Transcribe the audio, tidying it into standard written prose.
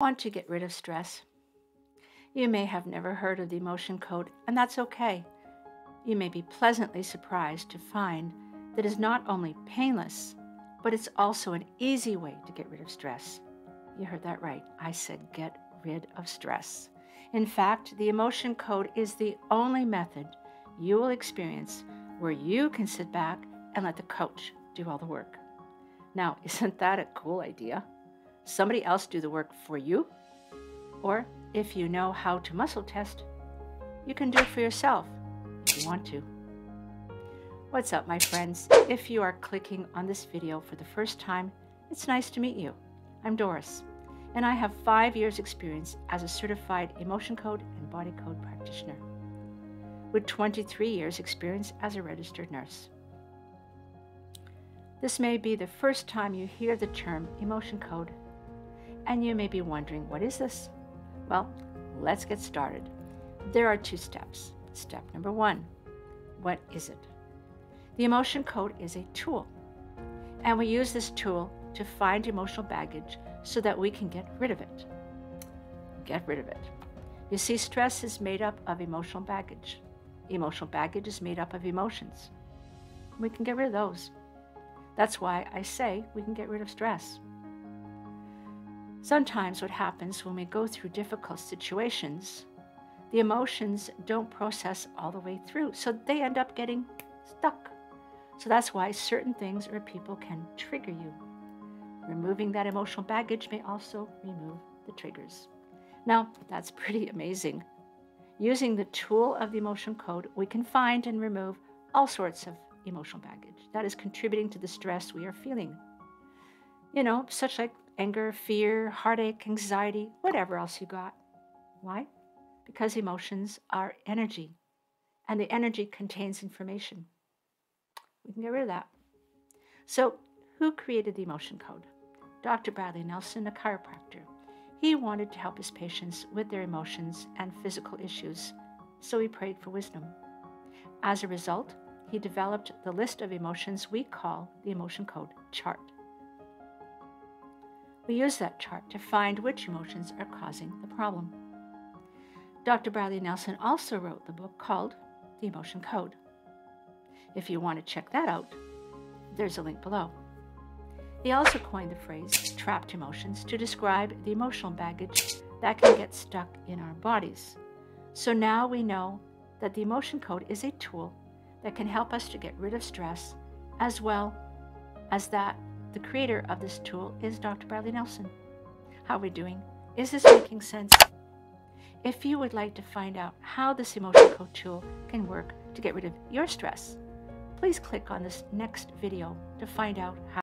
Want to get rid of stress? You may have never heard of the emotion code, and that's okay. You may be pleasantly surprised to find that it's not only painless, but it's also an easy way to get rid of stress. You heard that right. I said get rid of stress. In fact, the emotion code is the only method you will experience where you can sit back and let the coach do all the work. Now, isn't that a cool idea? Somebody else do the work for you? Or if you know how to muscle test, you can do it for yourself if you want to. What's up, my friends? If you are clicking on this video for the first time, it's nice to meet you. I'm Doris, and I have 5 years experience as a certified emotion code and body code practitioner, with 23 years experience as a registered nurse. This may be the first time you hear the term emotion code, and you may be wondering, what is this? Well, let's get started. There are 2 steps. Step number 1, what is it? The emotion code is a tool, and we use this tool to find emotional baggage so that we can get rid of it. Get rid of it. You see, stress is made up of emotional baggage. Emotional baggage is made up of emotions. We can get rid of those. That's why I say we can get rid of stress. Sometimes what happens when we go through difficult situations, the emotions don't process all the way through, so they end up getting stuck. So that's why certain things or people can trigger you. Removing that emotional baggage may also remove the triggers. Now, that's pretty amazing. Using the tool of the emotion code, we can find and remove all sorts of emotional baggage that is contributing to the stress we are feeling. You know, such like anger, fear, heartache, anxiety, whatever else you got. Why? Because emotions are energy, and the energy contains information. We can get rid of that. So, who created the emotion code? Dr. Bradley Nelson, a chiropractor. He wanted to help his patients with their emotions and physical issues, so he prayed for wisdom. As a result, he developed the list of emotions we call the emotion code chart. We use that chart to find which emotions are causing the problem. Dr. Bradley Nelson also wrote the book called The Emotion Code. If you want to check that out, there's a link below. He also coined the phrase trapped emotions to describe the emotional baggage that can get stuck in our bodies. So now we know that the emotion code is a tool that can help us to get rid of stress, as well as that the creator of this tool is Dr. Bradley Nelson. How are we doing? Is this making sense? If you would like to find out how this emotion code tool can work to get rid of your stress, please click on this next video to find out how.